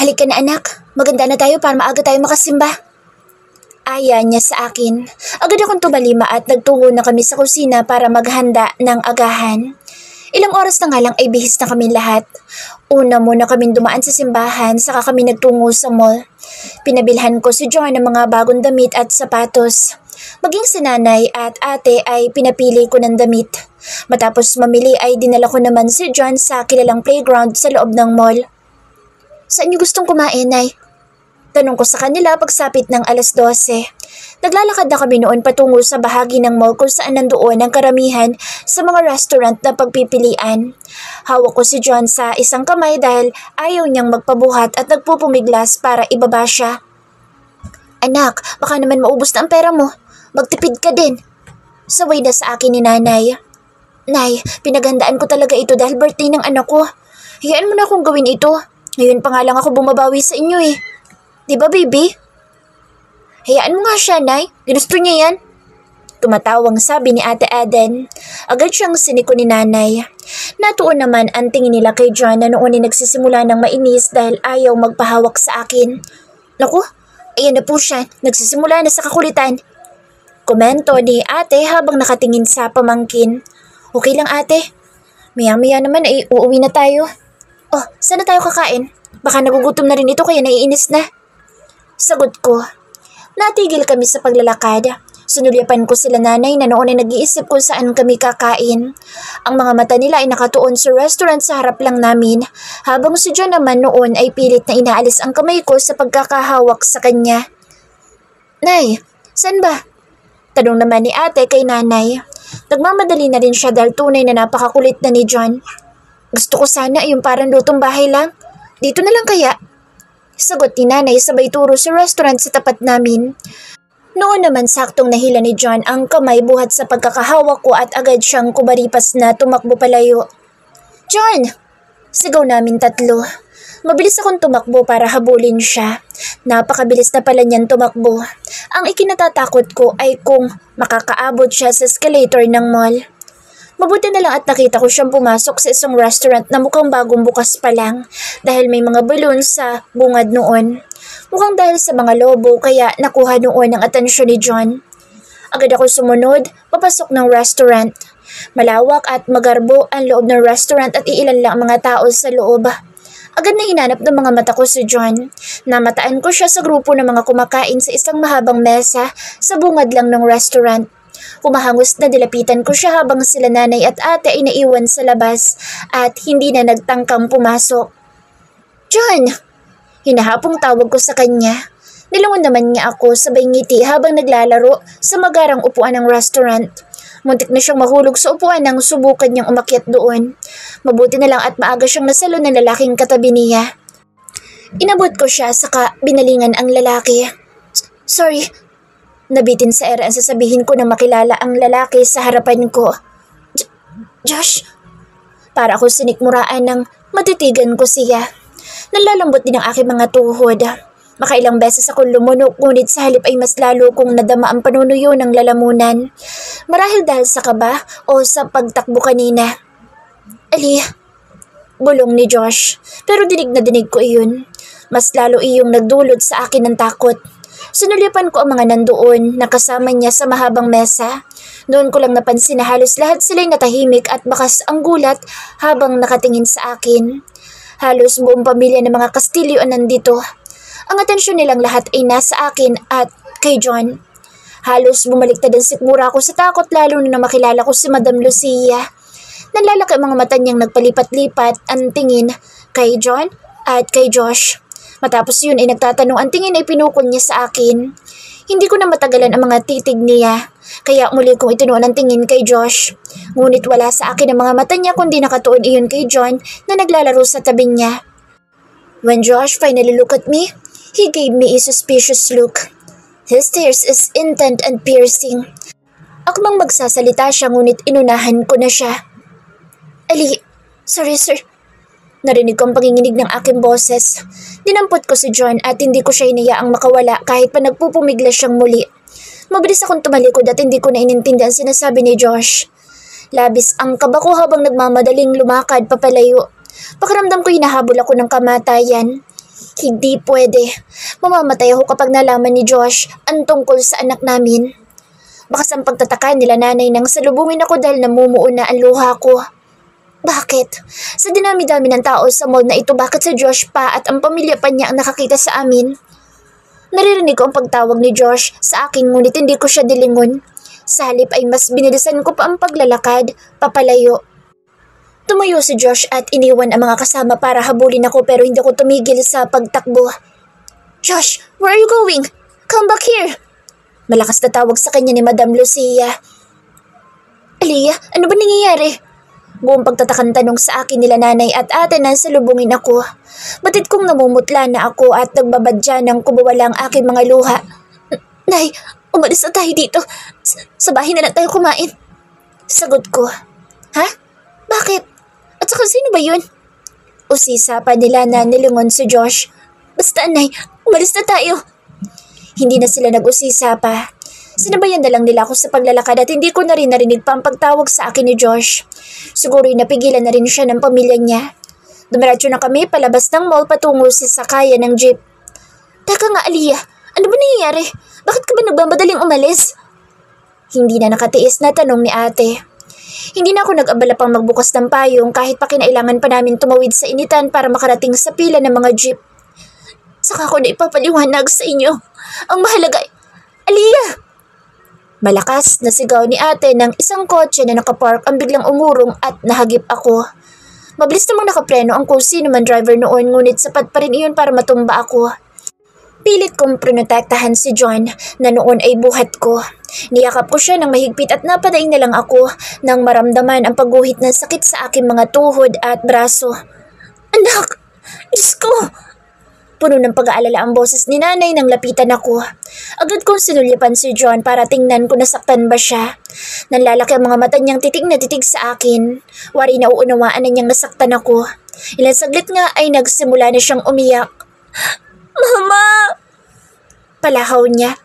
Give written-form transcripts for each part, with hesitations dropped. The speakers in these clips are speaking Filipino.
Halika na anak, maganda na tayo para maaga tayo makasimba. Aya niya sa akin. Agad akong tumalima at nagtungo na kami sa kusina para maghanda ng agahan. Ilang oras na nga lang ay bihis na kami lahat. Una muna kaming dumaan sa simbahan, saka kami nagtungo sa mall. Pinabilhan ko si John ng mga bagong damit at sapatos. Maging si nanay at ate ay pinapili ko ng damit. Matapos mamili ay dinala ko naman si John sa kilalang playground sa loob ng mall. Saan niyo gustong kumain, Nay? Tanong ko sa kanila pagsapit ng 12:00. Naglalakad na kami noon patungo sa bahagi ng mall kung saan nandoon ang karamihan sa mga restaurant na pagpipilian. Hawak ko si John sa isang kamay dahil ayaw niyang magpabuhat at nagpupumiglas para ibaba siya. Anak, baka naman maubos na ang pera mo. Magtipid ka din. Saway na sa akin ni nanay. Nay, pinaghandaan ko talaga ito dahil birthday ng anak ko. Hayaan mo na akong gawin ito. Ngayon pa nga lang ako bumabawi sa inyo eh. Diba baby? Hayaan mo nga siya, Nay. Ginusto niya yan. Tumatawang sabi ni Ate Aden. Agad siyang siniko ni nanay. Natuon naman ang tingin nila kay John na noon ay nagsisimula ng mainis dahil ayaw magpahawak sa akin. Naku, ayan na po siya. Nagsisimula na sa kakulitan. Komento ni ate habang nakatingin sa pamangkin. Okay lang ate. Maya-maya naman ay uuwi na tayo. Oh, saan na tayo kakain? Baka nagugutom na rin ito kaya naiinis na. Sagot ko. Natigil kami sa paglalakad. Sinulyapan ko sila nanay na noon ay nag-iisip kung saan kami kakain. Ang mga mata nila ay nakatuon sa restaurant sa harap lang namin, habang si John naman noon ay pilit na inaalis ang kamay ko sa pagkakahawak sa kanya. Nay, saan ba? Tanong naman ni ate kay nanay. Nagmamadali na rin siya dahil tunay na napakakulit na ni John. Gusto ko sana yung parang lutong bahay lang. Dito na lang kaya? Sagot ni nanay sabay turo sa restaurant sa tapat namin. Noon naman saktong nahila ni John ang kamay buhat sa pagkakahawak ko at agad siyang kubaripas na tumakbo palayo. John! Sigaw namin tatlo. Mabilis akong tumakbo para habulin siya. Napakabilis na pala niyan tumakbo. Ang ikinatatakot ko ay kung makakaabot siya sa escalator ng mall. Mabuti na lang at nakita ko siyang pumasok sa isang restaurant na mukhang bagong bukas pa lang dahil may mga balloons sa bungad noon. Mukhang dahil sa mga lobo kaya nakuha noon ang atensyon ni John. Agad ako sumunod, papasok ng restaurant. Malawak at magarbo ang loob ng restaurant at iilan lang ang mga tao sa loob. Agad na hinanap ng mga mata ko si John. Namataan ko siya sa grupo ng mga kumakain sa isang mahabang mesa sa bungad lang ng restaurant. Humahangos na dilapitan ko siya habang sila nanay at ate ay naiwan sa labas at hindi na nagtangkang pumasok. John! Hinahapong tawag ko sa kanya. Nilangon naman niya ako sabay ngiti habang naglalaro sa magarang upuan ng restaurant. Muntik na siyang mahulog sa upuan nang subukan niyang umakyat doon. Mabuti na lang at maaga siyang nasalo ng lalaking katabi niya. Inabot ko siya saka binalingan ang lalaki. Sorry. Nabitin sa era ang sasabihin ko na makilala ang lalaki sa harapan ko. Josh? Para ako sinikmuraan ng matitigan ko siya. Nalalambot din ang aking mga tuhod. Makailang beses akong lumunok ngunit sa halip ay mas lalo kong nadama ang panunuyo ng lalamunan. Marahil dahil sa kaba o sa pagtakbo kanina. Ali, bulong ni Josh. Pero dinig na dinig ko iyon. Mas lalo iyong nagdulot sa akin ng takot. Sinulyapan ko ang mga nandoon na kasama niya sa mahabang mesa. Noon ko lang napansin na halos lahat sila'y natahimik at bakas ang gulat habang nakatingin sa akin. Halos buong pamilya ng mga Castillo ang nandito. Ang atensyon nilang lahat ay nasa akin at kay John. Halos bumaliktad ang sikmura ko sa takot lalo na makilala ko si Madam Lucia. Nalalaki ang mga mata niyang nagpalipat-lipat ang tingin kay John at kay Josh. Matapos yun ay nagtatanong ang tingin ay pinukol niya sa akin. Hindi ko na matagalan ang mga titig niya, kaya muli kong itinuon ang tingin kay Josh. Ngunit wala sa akin ang mga mata niya kundi nakatuon iyon kay John na naglalaro sa tabi niya. When Josh finally looked at me, he gave me a suspicious look. His stares is intent and piercing. Akmang magsasalita siya ngunit inunahan ko na siya. Ali, sorry sir. Narinig ko ang panginginig ng aking boses. Dinampot ko si John at hindi ko siya hinayaang makawala kahit pa nagpupumigla siyang muli. Mabilis akong tumalikod at hindi ko na inintindihan ang sinasabi ni Josh. Labis ang kaba ko habang nagmamadaling lumakad papalayo. Pakiramdam ko hinahabol ako ng kamatayan. Hindi pwede. Mamamatay ako kapag nalaman ni Josh ang tungkol sa anak namin. Bakas ang pagtataka nila nanay nang salubungin ako dahil namumuo na ang luha ko. Bakit? Sa dinami-dami ng tao sa mall na ito, bakit sa Josh pa at ang pamilya pa niya ang nakakita sa amin? Naririnig ko ang pagtawag ni Josh sa akin ngunit hindi ko siya dilingon. Sa halip ay mas binilisan ko pa ang paglalakad, papalayo. Tumayo si Josh at iniwan ang mga kasama para habulin ako pero hindi ako tumigil sa pagtakbo. Josh, where are you going? Come back here! Malakas na tawag sa kanya ni Madam Lucia. Aliyah, ano ba nangyayari? Buong pagtatakang tanong sa akin nila nanay at ate nang salubungin ako. Batid kong namumutla na ako at nagbabadya ng kubawala ang aking mga luha. Nay, umalis na tayo dito. Sa bahay na lang tayo kumain. Sagot ko. Ha? Bakit? At saka sino ba yun? Usisa pa nila na nilingon si Josh. Basta nay, umalis na tayo. Hindi na sila nag-usisa pa. Sinabayan na lang nila ako sa paglalakad at hindi ko na rin narinig pa ang pagtawag sa akin ni Josh. Siguro napigilan na rin siya ng pamilya niya. Dumiretso na kami palabas ng mall patungo sa sakayan ng jeep. Teka nga Aliyah, ano ba nangyayari? Bakit ka ba nagmamadaling umalis? Hindi na nakatiis na tanong ni ate. Hindi na ako nag-abala pang magbukas ng payong kahit pa kinailangan pa namin tumawid sa initan para makarating sa pila ng mga jeep. Saka ako na ipapaliwanag sa inyo. Ang mahalaga, Aliyah! Malakas na sigaw ni ate ng isang kotse na nakapark ang biglang umurong at nahagip ako. Mabilis namang nakapreno ang kung sino man driver noon ngunit sapat pa rin iyon para matumba ako. Pilit kong prinotektahan si John na noon ay buhat ko. Niyakap ko siya ng mahigpit at napadaing na lang ako nang maramdaman ang pagguhit ng sakit sa aking mga tuhod at braso. Anak! Diyos ko! Puno ng pag-aalala ang boses ni nanay nang lapitan ako. Agad kong sinulyapan si John para tingnan kung nasaktan ba siya. Nanlalaki ang mga mata niyang titig na titig sa akin. Wari na uunawaan na niyang nasaktan ako. Ilang saglit nga ay nagsimula na siyang umiyak. Mama! Palahaw niya.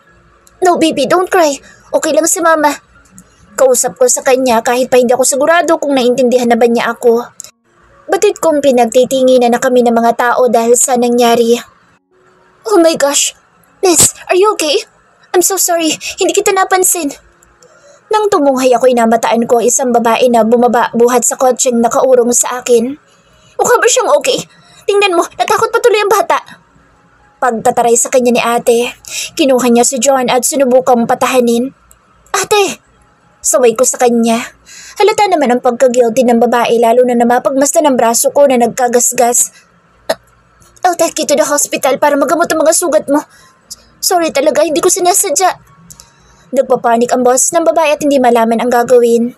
No baby, don't cry. Okay lang si mama. Kausap ko sa kanya kahit pa hindi ako sigurado kung naintindihan na ba niya ako. Batid kong pinagtitinginan na kami ng mga tao dahil sa nangyari. Oh my gosh! Liz, are you okay? I'm so sorry, hindi kita napansin. Nang tumuhay ako inamataan ko isang babae na bumaba buhat sa kotseng nakaurong sa akin. Mukha ba siyang okay? Tingnan mo, natakot pa tuloy ang bata. Pagtataray sa kanya ni ate, kinuha niya si John at sinubukang patahanin. Ate! Saway ko sa kanya. Halata naman ang pagka-guilty ng babae lalo na mapagmasdan ang braso ko na nagkagasgas. I'll take you to the hospital para magamot ang mga sugat mo. Sorry talaga, hindi ko sinasadya. Nagpapanik ang boss ng babae at hindi malaman ang gagawin.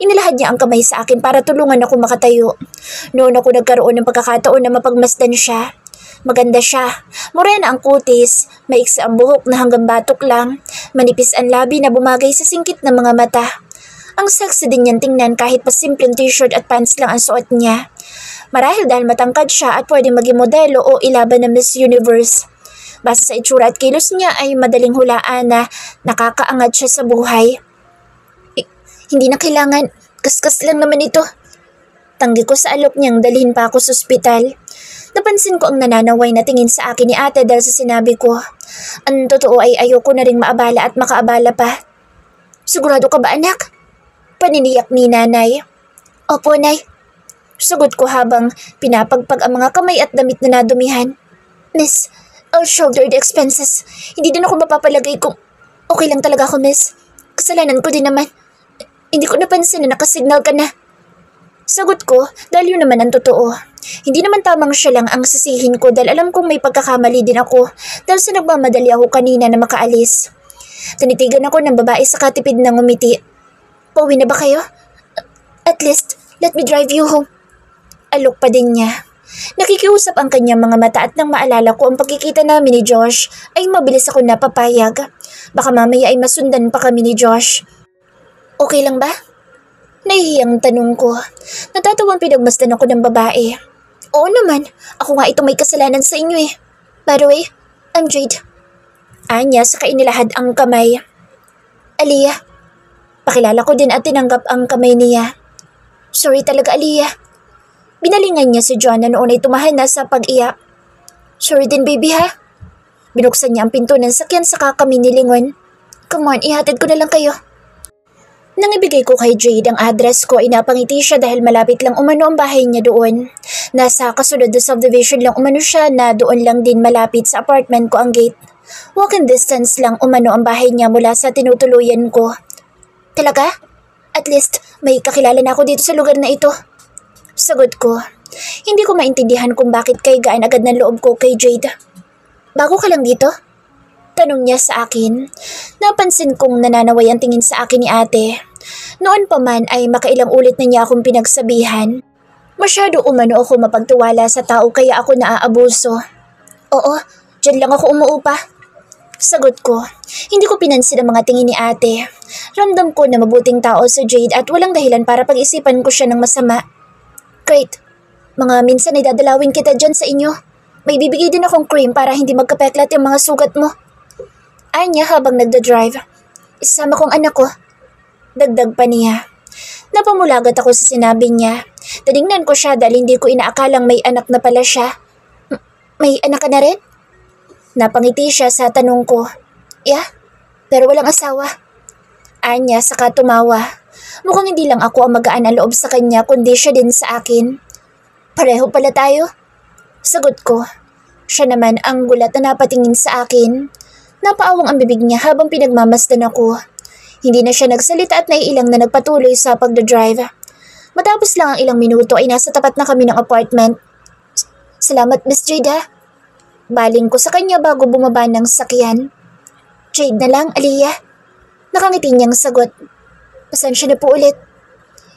Inilahad niya ang kamay sa akin para tulungan ako makatayo. Noon ako nagkaroon ng pagkakataon na mapagmasdan siya. Maganda siya. Morena ang kutis, maiksi ang buhok na hanggang batok lang, manipis ang labi na bumagay sa singkit ng mga mata. Ang sexy din niyang tingnan kahit pa simpleng t-shirt at pants lang ang suot niya. Marahil dahil matangkad siya at pwedeng maging modelo o ilaban ng Miss Universe. Basta sa itsura at kilos niya ay madaling hulaan na nakakaangat siya sa buhay. Hindi na kailangan, kaskas lang naman ito. Tanggi ko sa alok niyang dalhin pa ako sa ospital. Napansin ko ang nananaway na tingin sa akin ni ate dahil sa sinabi ko. Ang totoo ay ayoko na ring maabala at makaabala pa. Sigurado ka ba anak? Paniniyak ni nanay. Opo, nay. Sagot ko habang pinapagpag ang mga kamay at damit na nadumihan. Miss, I'll shoulder the expenses. Hindi din ako mapapalagay kung okay lang talaga ako, miss. Kasalanan ko din naman. Hindi ko napansin na nakasignal ka na. Sagot ko dahil yun naman ang totoo. Hindi naman tamang siya lang ang sisihin ko dahil alam kong may pagkakamali din ako dahil sa nagmamadali ako kanina na makaalis. Tinitigan ako ng babae sa katipid na ngumiti. Pauwi na ba kayo? At least, let me drive you home. Alok pa din niya. Nakikiusap ang kanyang mga mata at nang maalala ko ang pagkikita namin ni Josh, ay mabilis ako napapayag. Baka mamaya ay masundan pa kami ni Josh. Okay lang ba? Nahihiyang tanong ko. Natatawang pinagmasdan ako ng babae. Oo naman, ako nga ito may kasalanan sa inyo eh. By the way, I'm Jade. Anya saka inilahad ang kamay. Aliyah. Pakilala ko din at tinanggap ang kamay niya. Sorry talaga, Aliyah. Binalingan niya si John na noon ay tumahan na sa pag-iyak. Sorry din baby ha. Binuksan niya ang pinto ng sakyan saka kami nilingon. Come on, ihatid ko na lang kayo. Nang ibigay ko kay Jade ang address ko ay napangiti siya dahil malapit lang umano ang bahay niya doon. Nasa kasunod na subdivision lang umano siya na doon lang din malapit sa apartment ko ang gate. Walking distance lang umano ang bahay niya mula sa tinutuluyan ko. Talaga? At least may kakilala na ako dito sa lugar na ito. Sagot ko. Hindi ko maintindihan kung bakit kay gaan agad ng loob ko kay Jade. Bago ka lang dito? Tanong niya sa akin. Napansin kong nananaway ang tingin sa akin ni ate. Noon pa man ay makailang ulit na niya akong pinagsabihan. Masyado umano ako mapagtiwala sa tao kaya ako naaabuso. Oo, dyan lang ako umuupa. Sagot ko. Hindi ko pinansin ang mga tingin ni ate. Ramdam ko na mabuting tao sa Jade at walang dahilan para pag-isipan ko siya ng masama. Great. Mga minsan ay dadalawin kita dyan sa inyo. May bibigay din akong cream para hindi magkapeklat yung mga sugat mo. Anya habang nagda-drive. Isasama kong anak ko. Dagdag pa niya. Napamulagat ako sa sinabi niya. Tinignan ko siya dahil hindi ko inaakalang may anak na pala siya. May anak ka na rin? Napangiti siya sa tanong ko. Yeah, pero walang asawa. Anya saka tumawa. Mukhang hindi lang ako ang magaan ang loob sa kanya kundi siya din sa akin. Pareho pala tayo. Sagot ko. Siya naman ang gulat na napatingin sa akin. Napaawang ang bibig niya habang pinagmamasdan ako. Hindi na siya nagsalita at naiilang na nagpatuloy sa pagdadrive. Matapos lang ang ilang minuto ay nasa tapat na kami ng apartment. Salamat Miss Jade ha. Baling ko sa kanya bago bumaba ng sakyan. Jade na lang, Aliyah. Nakangiti niyang sagot. Pasensya na po ulit.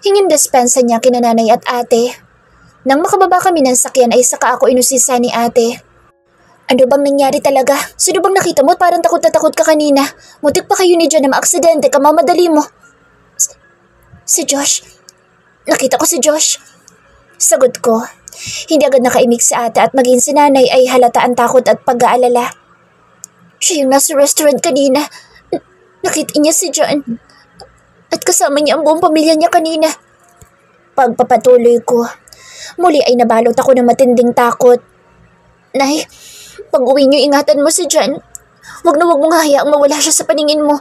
Hingin despensa niya kina nanay at ate. Nang makababa kami ng sakyan ay saka ako inusisa ni ate. Ano bang nangyari talaga? Sino bang nakita mo? Parang takot na takot ka kanina. Mutik pa kayo ni John na maaksidente ka, mamadali mo. Si Josh. Nakita ko si Josh. Sagot ko. Hindi agad nakaimik si ate at maging si nanay ay halata ang takot at pag-aalala. Siya yung nasa restaurant kanina. Nakita niya si John. At kasama niya ang buong pamilya niya kanina. Pagpapatuloy ko. Muli ay nabalot ako ng matinding takot. Nay, pag-uwi niyo ingatan mo si John. Huwag na huwag mong hayaang mawala siya sa paningin mo.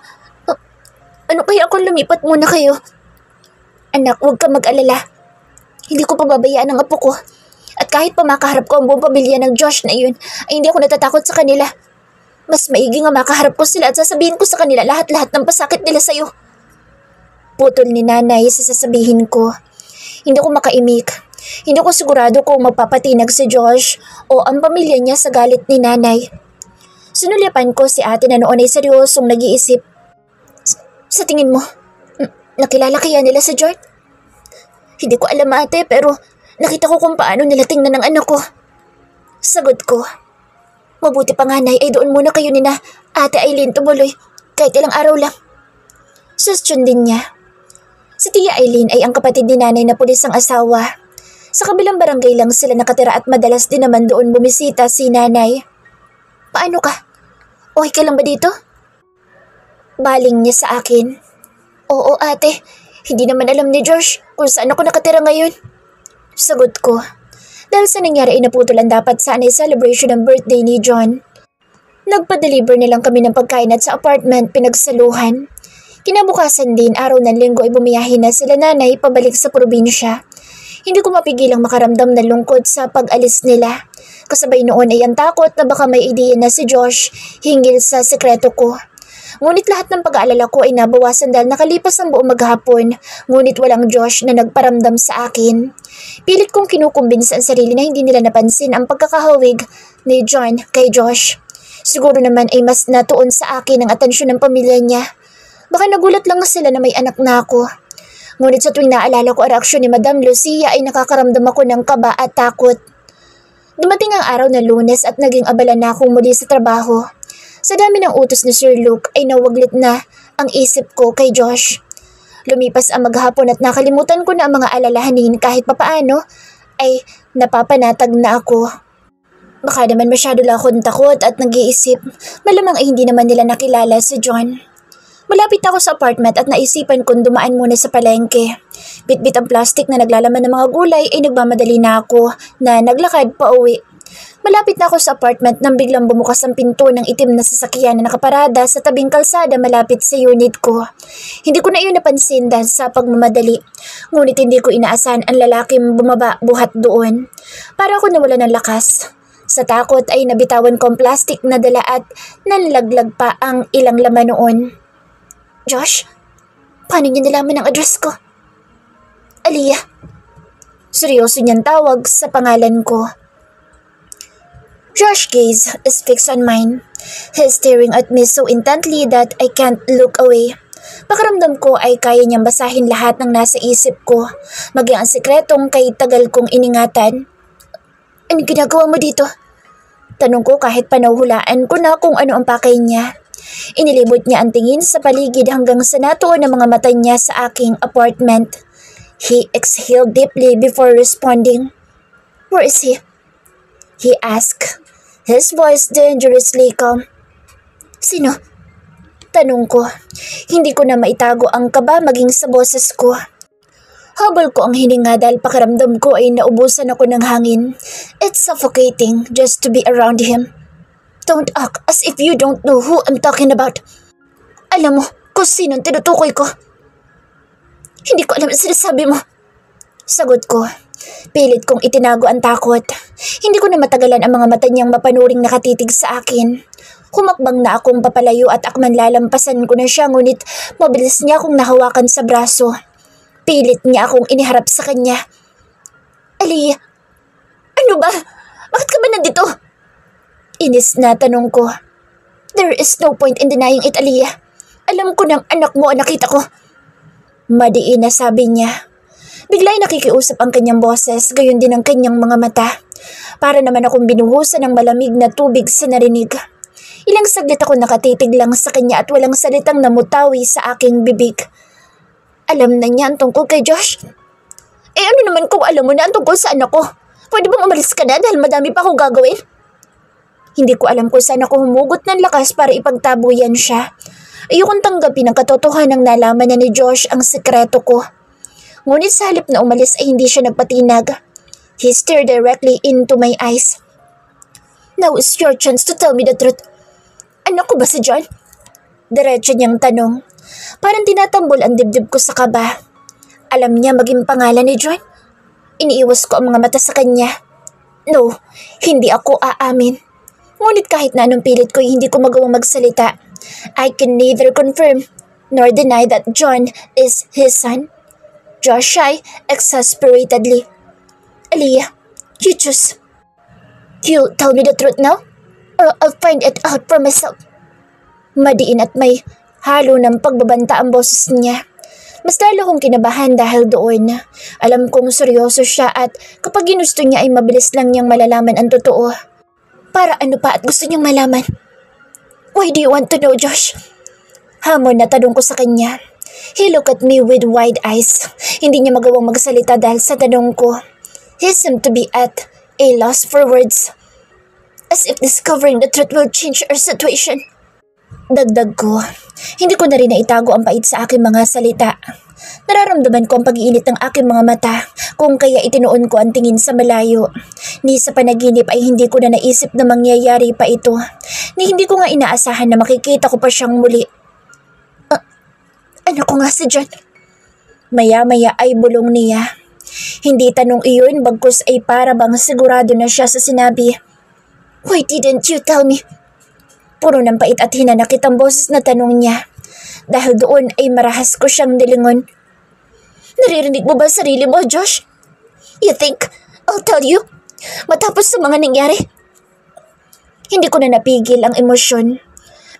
Ano kaya kung lumipat muna kayo? Anak, huwag ka mag-alala. Hindi ko pababayaan ang apo ko. At kahit pa makaharap ko ang buong pamilya ng Josh na iyon, ay hindi ako natatakot sa kanila. Mas maigi nga makaharap ko sila at sasabihin ko sa kanila lahat-lahat ng pasakit nila sa'yo. Putol ni nanay sa sasabihin ko. Hindi ako makaimik. Hindi ko sigurado kung magpapatinag si Josh o ang pamilya niya sa galit ni nanay. Sinulyapan ko si ate na noon ay seryosong nag-iisip. Sa tingin mo, nakilala kaya nila si George? Hindi ko alam ate pero nakita ko kung paano nila tingnan ng anak ko. Sagot ko. Mabuti pa nga nay ay doon muna kayo ni na ate Aileen tumuloy kahit ilang araw lang. Sustyon din niya. Si Tia Aileen ay ang kapatid ni nanay na pulis ang asawa. Sa kabilang barangay lang sila nakatira at madalas din naman doon bumisita si nanay. Paano ka? Okay ka lang ba dito? Baling niya sa akin. Oo ate, hindi naman alam ni Josh kung saan ako nakatira ngayon. Sagot ko. Dahil sa nangyari ay naputulan dapat sana ay celebration ng birthday ni John. Nagpa-deliver na lang kami ng pagkain at sa apartment pinagsaluhan. Kinabukasan din araw ng linggo ay bumiyahin na sila nanay pabalik sa probinsya. Hindi ko mapigilang makaramdam na lungkot sa pag-alis nila. Kasabay noon ay ang takot na baka may ideya na si Josh hinggil sa sekreto ko. Ngunit lahat ng pag-aalala ko ay nabawasan dahil nakalipas ang buong maghapon, ngunit walang Josh na nagparamdam sa akin. Pilit kong kinukumbinsa ang sarili na hindi nila napansin ang pagkakahawig ni John kay Josh. Siguro naman ay mas natuon sa akin ang atensyon ng pamilya niya. Baka nagulat lang sila na may anak na ako. Ngunit sa tuwing naalala ko ang reaksyon ni Madam Lucia ay nakakaramdam ako ng kaba at takot. Dumating ang araw na Lunes at naging abala na akong muli sa trabaho. Sa dami ng utos ni Sir Luke ay nawaglit na ang isip ko kay Josh. Lumipas ang maghapon at nakalimutan ko na ang mga alalahanin kahit papaano ay napapanatag na ako. Baka naman masyado lang akong takot at nag-iisip. Malamang ay hindi naman nila nakilala si John. Malapit ako sa apartment at naisipan kong dumaan muna sa palengke. Bitbit ang plastic na naglalaman ng mga gulay ay nagmamadali na ako na naglakad pa uwi. Malapit na ako sa apartment nang biglang bumukas ang pinto ng itim na sasakyan na nakaparada sa tabing kalsada malapit sa unit ko. Hindi ko na iyon napansin dahil sa pagmamadali. Ngunit hindi ko inaasahan ang lalaking bumaba buhat doon. Para ako nawala ng lakas. Sa takot ay nabitawan ko ang plastic na dala at nanlaglag pa ang ilang laman noon. Josh, paano niya nalaman ang address ko? Aliyah. Seryoso niyang tawag sa pangalan ko. Josh's gaze is fixed on mine. He's staring at me so intently that I can't look away. Pakiramdam ko ay kaya niyang basahin lahat ng nasa isip ko, maging ang sikretong kay tagal kong iningatan. Ano ginagawa mo dito? Tanong ko kahit panahulaan ko na kung ano ang pakay niya. Inilibot niya ang tingin sa paligid hanggang sa natuon ang mga mata niya sa aking apartment. He exhaled deeply before responding. Where is he? He asked. His voice dangerously calm. Sino? Tanong ko. Hindi ko na maitago ang kaba maging sa boses ko. Habol ko ang hininga dahil pakiramdam ko ay naubusan ako ng hangin. It's suffocating just to be around him. Don't act as if you don't know who I'm talking about. Alam mo kung sinong tinutukoy ko. Hindi ko alam ang sinasabi mo. Sagot ko. Pilit kong itinago ang takot. Hindi ko na matagalan ang mga mata niyang mapanuring nakatitig sa akin. Humakbang na akong papalayo at akman lalampasan ko na siya ngunit mabilis niya akong nahawakan sa braso. Pilit niya akong iniharap sa kanya. Aliyah, ano ba? Bakit ka ba nandito? Inis na tanong ko. There is no point in denying it, Aliyah. Alam ko ng anak mo ang nakita ko. Madiin na sabi niya. Bigla ay nakikiusap ang kanyang boses, gayon din ang kanyang mga mata. Para naman akong binuhusan ng malamig na tubig sa narinig. Ilang saglit ako nakatitig lang sa kanya at walang salitang namutawi sa aking bibig. Alam na niya ang tungkol kay Josh? Ano naman kung alam mo na ang tungkol sa anak ko? Pwede bang umalis ka na dahil madami pa akong gagawin? Hindi ko alam kung saan ako humugot ng lakas para ipagtabuyan siya. Ayokong tanggapin ang katotohanan ng nalaman na ni Josh ang sekreto ko. Ngunit sa halip na umalis ay hindi siya nagpatinag. He stared directly into my eyes. Now is your chance to tell me the truth. Anak ko ba si John? Diretso niyang tanong. Parang tinatambol ang dibdib ko sa kaba. Alam niya maging pangalan ni John? Iniiwas ko ang mga mata sa kanya. No, hindi ako aamin. Ngunit kahit na anong pilit ko hindi ko magawang magsalita. I can neither confirm nor deny that John is his son. Josh sighed exasperatedly. Aliyah, you choose. You'll tell me the truth now? Or I'll find it out for myself. Madiin at may halo ng pagbabanta ang boses niya. Mas lalo kong kinabahan dahil doon. Alam kong seryoso siya at kapag ginusto niya ay mabilis lang niyang malalaman ang totoo. Para ano pa at gusto niyang malaman? Why do you want to know, Josh? Hamon na tanong ko sa kanya. He looked at me with wide eyes. Hindi niya magawang magsalita dahil sa tanong ko. He seemed to be at a loss for words. As if discovering the truth will change our situation. Dagdag ko. Hindi ko na rin naitago ang pait sa aking mga salita. Nararamdaman ko ang pag-iinit ng aking mga mata kung kaya itinuon ko ang tingin sa malayo. Ni sa panaginip ay hindi ko na naisip na mangyayari pa ito. Ni hindi ko nga inaasahan na makikita ko pa siyang muli. Ano ko nga si John? Maya-maya ay bulong niya. Hindi tanong iyon bagkus ay para bang sigurado na siya sa sinabi. Why didn't you tell me? Puro ng pait at hinanakit ang boses na tanong niya. Dahil doon ay marahas ko siyang nilingon. Naririnig mo ba sarili mo, Josh? You think I'll tell you? Matapos sa mga nangyari? Hindi ko na napigil ang emosyon.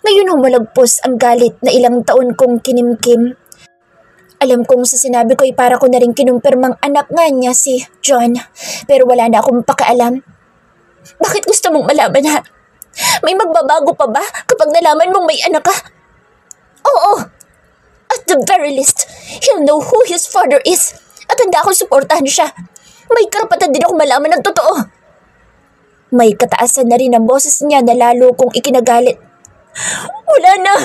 Ngayon humalagpos ang galit na ilang taon kong kinimkim. Alam kong sa sinabi ko ay para ko na rin kinumpirmang anak nga niya si John. Pero wala na akong pakialam. Bakit gusto mong malaman ha? May magbabago pa ba kapag nalaman mong may anak ka? Oo. At the very least, he'll know who his father is. At handa akong suportahan siya. May karapatan din ako malaman ng totoo. May kataasan na rin ang boses niya na lalo kong ikinagalit. Wala na!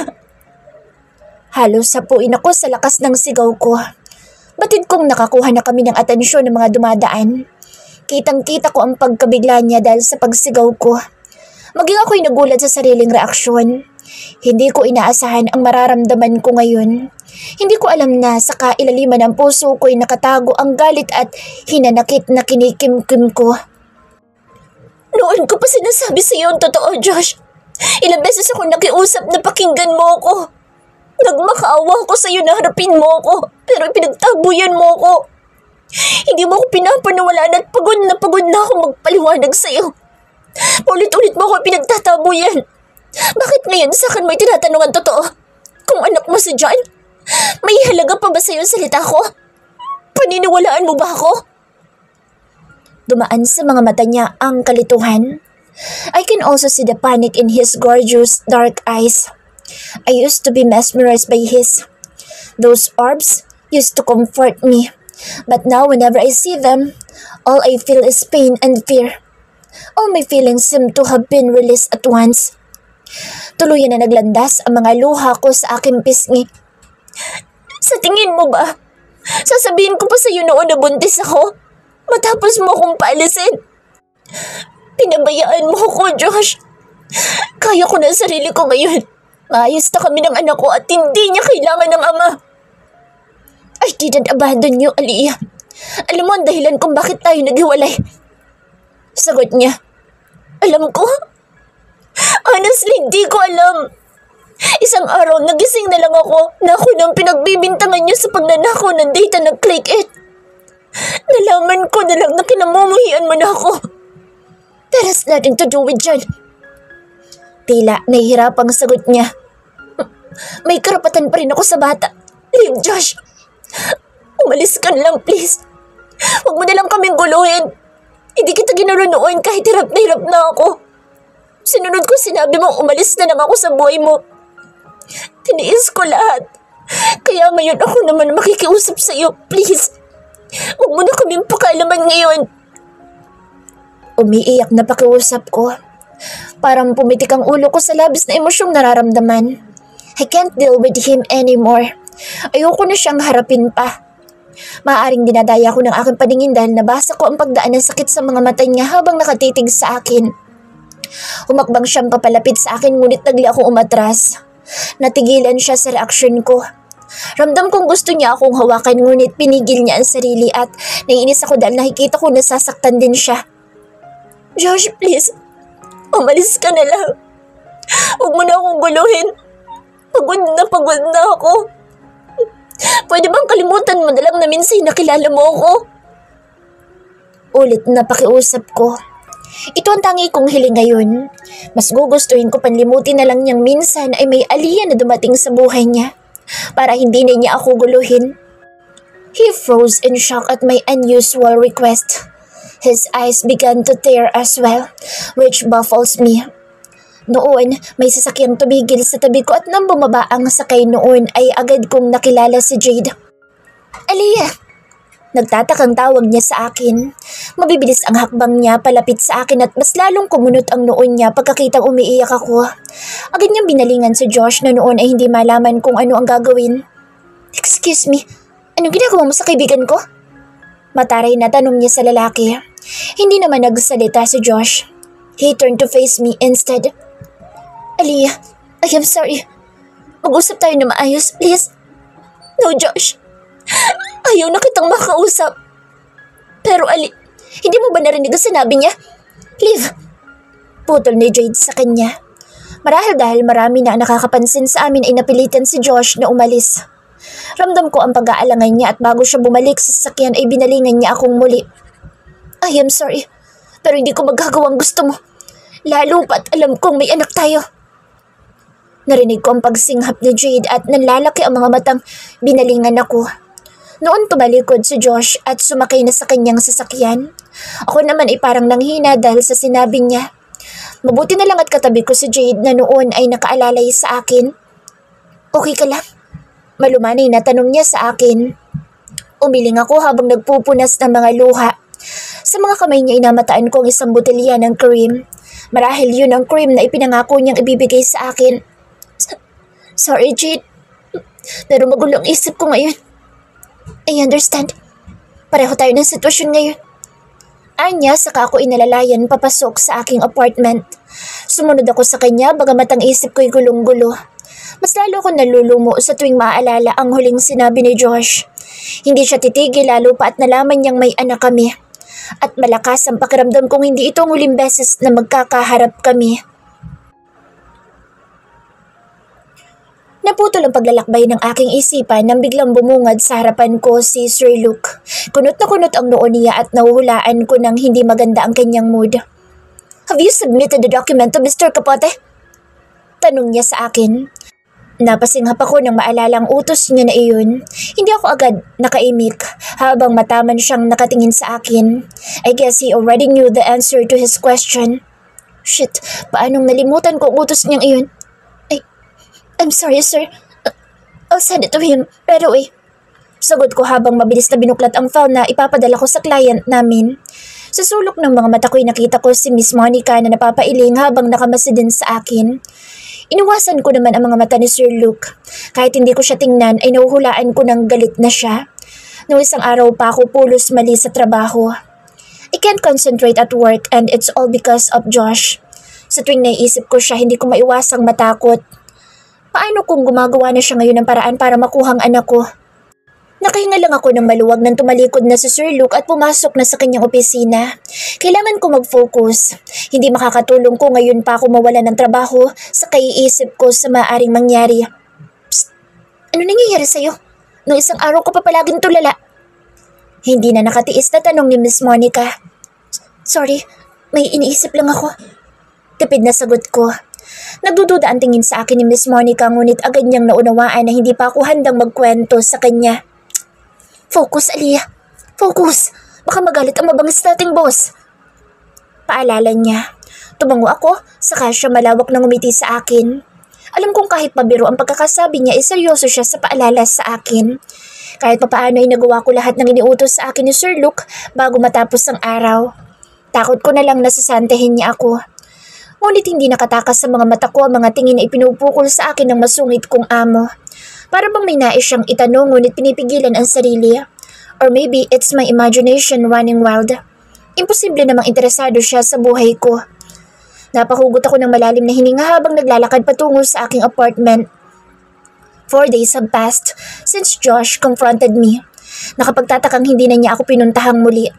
Halos sapuin ako sa lakas ng sigaw ko. Batid kong nakakuha na kami ng atensyon ng mga dumadaan. Kitang-kita ko ang pagkabigla niya dahil sa pagsigaw ko. Maging ako'y nagulat sa sariling reaksyon. Hindi ko inaasahan ang mararamdaman ko ngayon. Hindi ko alam na sa kailaliman ng puso ko'y nakatago ang galit at hinanakit na kinikimkim ko. Noon ko pa sinasabi sa iyo ang totoo, Josh. Ilang beses ako nakiusap na pakinggan mo ako. Nagmakaawa ako sa iyo na harapin mo ako, pero pinagtabuyan mo ako. Hindi mo ako pinapaniwalaan at pagod na ako magpaliwanag sa iyo. Paulit-ulit mo ako pinagtatabuyan. Bakit ngayon sa akin may tinatanong ang totoo? Kung anak mo si John, may halaga pa ba sa iyo ang salita ko? Paniniwalaan mo ba ako? Dumaan sa mga mata niya ang kalituhan. I can also see the panic in his gorgeous dark eyes. I used to be mesmerized by his. Those orbs used to comfort me. But now whenever I see them, all I feel is pain and fear. All my feelings seem to have been released at once. Tuluyan na naglandas ang mga luha ko sa aking pisngi. Sa tingin mo ba, sasabihin ko pa sa iyo noon na buntis ako, matapos mo akong paalisin? Pinabayaan mo ako, Josh. Kaya ko na sarili ko ngayon. Maayos na kami ng anak ko at hindi niya kailangan ng ama. I didn't abandon you, Aliyah. Alam mo ang dahilan kung bakit tayo naghiwalay. Sagot niya. Alam ko? Honestly, hindi ko alam. Isang araw, nagising na lang ako na ako nang pinagbibintangan niyo sa pagnanakaw ng data ng ClickIt. Nalaman ko na lang na kinamumuhian mo na ako. That has nothing to do with John. Tila nahihirapang sagot niya. May karapatan pa rin ako sa bata. Leave, Josh. Umalis ka na lang, please. Huwag mo na lang kaming guluhin. Hindi kita ginuro noon kahit hirap na ako. Sinunod ko sinabi mo umalis na lang ako sa buhay mo. Tiniis ko lahat. Kaya ngayon ako naman makikiusap sa iyo, please. Huwag mo na kaming pakialaman ngayon. Umiiyak na pakiusap ko. Parang pumitik ang ulo ko sa labis na emosyong nararamdaman. I can't deal with him anymore. Ayoko na siyang harapin pa. Maaaring dinadaya ko ng aking paningin dahil nabasa ko ang pagdaan ng sakit sa mga mata niya habang nakatitig sa akin. Humakbang siyang papalapit sa akin ngunit nagli akong umatras. Natigilan siya sa reaksyon ko. Ramdam kong gusto niya akong hawakan ngunit pinigil niya ang sarili at naiinis ako dahil nakikita ko nasasaktan din siya. Josh, please. Umalis ka na lang. Huwag mo na akong guluhin. Pagod na ako. Pwede bang kalimutan mo na lang na minsan nakilala mo ako? Ulit na pakiusap ko. Ito ang tangi kong hiling ngayon. Mas gugustuhin ko panlimutin na lang niyang minsan ay may Aliyah na dumating sa buhay niya para hindi na niya ako guluhin. He froze in shock at my unusual request. His eyes began to tear as well, which baffles me. Noon, may sasakyang tumigil sa tabi ko at nang bumaba ang sakay noon ay agad kong nakilala si Jade. Aliyah! Nagtatakang tawag niya sa akin. Mabibilis ang hakbang niya palapit sa akin at mas lalong kumunot ang noon niya pagkakitang umiiyak ako. Agad niyang binalingan si Josh na noon ay hindi malaman kung ano ang gagawin. Excuse me, anong ginagawa mo sa kaibigan ko? Mataray na tanong niya sa lalaki. Hindi naman nagsalita si Josh. He turned to face me instead. Aliyah, I am sorry. Mag-usap tayo na maayos, please. No, Josh. Ayaw na kitang makausap. Pero hindi mo ba narinig ang sinabi niya? Leave. Putol ni Jade sa kanya. Marahil dahil marami na nakakapansin sa amin ay napilitan si Josh na umalis. Ramdam ko ang pag-aalangan niya at bago siya bumalik sa sasakyan ay binalingan niya akong muli. I am sorry, pero hindi ko magagawang gusto mo. Lalo pat alam kong may anak tayo. Narinig ko ang pagsinghap ni Jade at nanlalaki ang mga matang binalingan ako. Noon tumalikod si Josh at sumakay na sa kanyang sasakyan. Ako naman ay parang nanghina dahil sa sinabi niya. Mabuti na lang at katabi ko si Jade na noon ay nakaalalay sa akin. Okay ka lang? Malumanay na tanong niya sa akin. Umiling ako habang nagpupunas ng mga luha. Sa mga kamay niya inamataan ko ang isang botelya ng cream. Marahil yun ang cream na ipinangako niyang ibibigay sa akin. Sorry, Jade. Pero magulo ang isip ko ngayon. I understand. Pareho tayo ng sitwasyon ngayon. Anya, saka ako inalalayan papasok sa aking apartment. Sumunod ako sa kanya, bagamat ang isip ko'y gulong-gulo. Mas lalo akong nalulumo sa tuwing maaalala ang huling sinabi ni Josh. Hindi siya titigil lalo pa at nalaman niyang may anak kami. At malakas ang pakiramdam kong hindi ito ang huling beses na magkakaharap kami. Naputol ang paglalakbay ng aking isipan nang biglang bumungad sa harapan ko si Sir Luke. Kunot na kunot ang noo niya at nahuhulaan ko ng hindi maganda ang kanyang mood. "Have you submitted the document to Mr. Capote?" Tanong niya sa akin. Napasinghap ako nang maalala ang utos niya na iyon. Hindi ako agad nakaimik habang mataman siyang nakatingin sa akin. I guess he already knew the answer to his question. Shit, paanong nalimutan ko ang utos niyang iyon? I'm sorry, sir. I'll send it to him right away. Sagot ko habang mabilis na binuklat ang file na ipapadala ko sa client namin. Sa sulok ng mga mata ko'y nakita ko si Miss Monica na napapailing habang nakamasidin sa akin. Inuwasan ko naman ang mga mata ni Sir Luke. Kahit hindi ko siya tingnan ay nahuhulaan ko ng galit na siya. Noong isang araw pa ako pulos mali sa trabaho. I can't concentrate at work and it's all because of Josh. Sa tuwing naiisip ko siya, hindi ko maiwasang matakot. Paano kung gumagawa na siya ngayon ng paraan para makuhang anak ko? Nakahinga lang ako ng maluwag nang tumalikod na si Sir Luke at pumasok na sa kanyang opisina. Kailangan ko mag-focus. Hindi makakatulong ko ngayon pa ako mawala ng trabaho sa kaiisip ko sa maaaring mangyari. Psst! Ano nangyayari sa'yo? Noong isang araw ko pa palaging tulala. Hindi na nakatiis na tanong ni Miss Monica. Sorry, may iniisip lang ako. Tipid na sagot ko. Nagdududa ang tingin sa akin ni Miss Monica ngunit agad niyang naunawaan na hindi pa ako handang magkwento sa kanya. Focus, Aliyah. Focus. Baka magalit ang mabangis nating boss. Paalala niya. Tumango ako, saka siya malawak na ngumiti sa akin. Alam kong kahit pabiro ang pagkakasabi niya ay seryoso siya sa paalala sa akin. Kahit papaano ay nagawa ko lahat ng iniutos sa akin ni Sir Luke bago matapos ang araw. Takot ko na lang nasasantahin niya ako. Ngunit hindi nakatakas sa mga mata ko ang mga tingin na ipinupukol sa akin ng masungit kong amo. Para bang may nais siyang itanong ngunit pinipigilan ang sarili. Or maybe it's my imagination running wild. Imposible namang interesado siya sa buhay ko. Napahugot ako ng malalim na hininga habang naglalakad patungo sa aking apartment. 4 days have passed since Josh confronted me. Nakapagtatakang hindi na niya ako pinuntahang muli.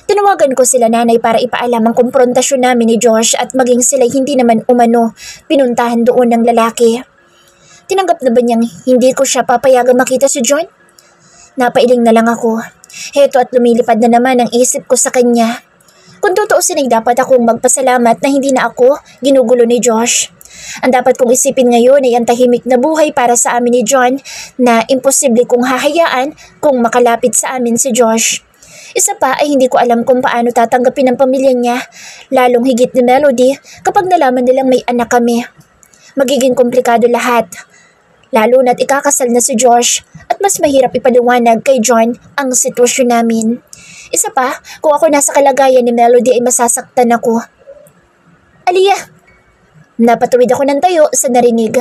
Tinawagan ko sila nanay para ipaalam ang komprontasyon namin ni Josh at maging sila'y hindi naman umano pinuntahan doon ng lalaki. Tinanggap na ba niyang hindi ko siya papayagang makita si John? Napailing na lang ako. Heto at lumilipad na naman ang isip ko sa kanya. Kung tutuusin ay dapat akong magpasalamat na hindi na ako ginugulo ni Josh. Ang dapat kong isipin ngayon ay ang tahimik na buhay para sa amin ni John na imposible kong hahayaan kung makalapit sa amin si Josh. Isa pa ay hindi ko alam kung paano tatanggapin ang pamilya niya, lalong higit ni Melody kapag nalaman nilang may anak kami. Magiging komplikado lahat, lalo na't ikakasal na si Josh at mas mahirap ipaliwanag kay John ang sitwasyon namin. Isa pa, kung ako nasa kalagayan ni Melody ay masasaktan ako. Aliyah! Napatuwid ako ng tayo sa narinig.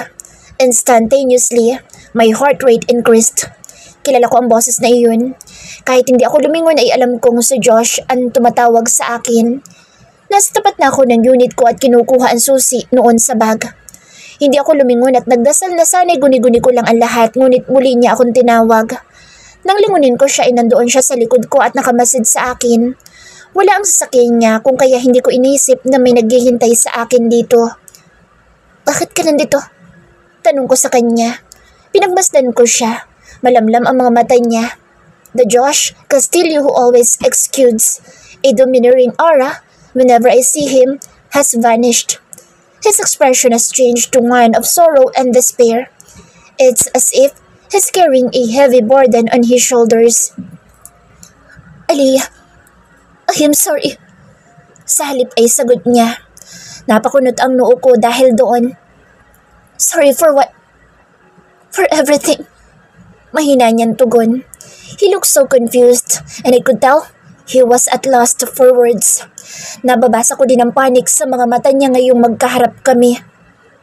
Instantaneously, my heart rate increased. Kilala ko ang boses na iyon. Kahit hindi ako lumingon ay alam kong si Josh ang tumatawag sa akin. Nasa tapat na ako ng unit ko at kinukuha ang susi noon sa bag. Hindi ako lumingon at nagdasal na sana'y guni-guni ko lang ang lahat ngunit muli niya akong tinawag. Nang lingunin ko siya ay nandoon siya sa likod ko at nakamasid sa akin. Wala ang sasakyan niya kung kaya hindi ko inisip na may naghihintay sa akin dito. Bakit ka nandito? Tanong ko sa kanya. Pinagmasdan ko siya. Malamlam ang mga mata niya. The Josh Castillo who always exudes a domineering aura whenever I see him has vanished. His expression has changed to one of sorrow and despair. It's as if he's carrying a heavy burden on his shoulders. Aliyah, I am sorry. Sa halip ay sagot niya. Napakunot ang noo ko dahil doon. Sorry for what? For everything. Mahina niyang tugon. He looked so confused and I could tell he was at lost for words. Nababasa ko din ang panik sa mga mata niya ngayong magkaharap kami.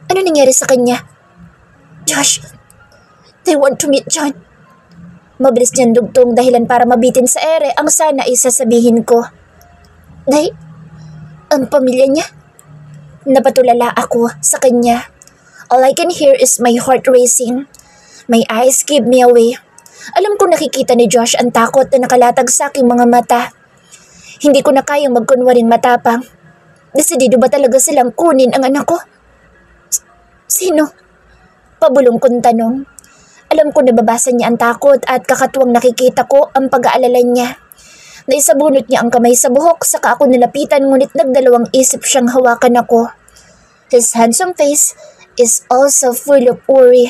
Ano nangyari sa kanya? Josh, they want to meet John. Mabilis niyang dugtong dahilan para mabitin sa ere ang sana ay sasabihin ko. Day, ang pamilya niya? Napatulala ako sa kanya. All I can hear is my heart racing. My eyes give me away. Alam ko nakikita ni Josh ang takot na nakalatag sa aking mga mata. Hindi ko na kayang magkunwaring matapang. Desidido ba talaga silang kunin ang anak ko? Sino? Pabulong kong tanong. Alam ko nababasa niya ang takot at kakatuwang nakikita ko ang pag-aalala niya. Naisabunot niya ang kamay sa buhok saka ako nilapitan ngunit nagdalawang isip siyang hawakan ako. His handsome face is also full of worry.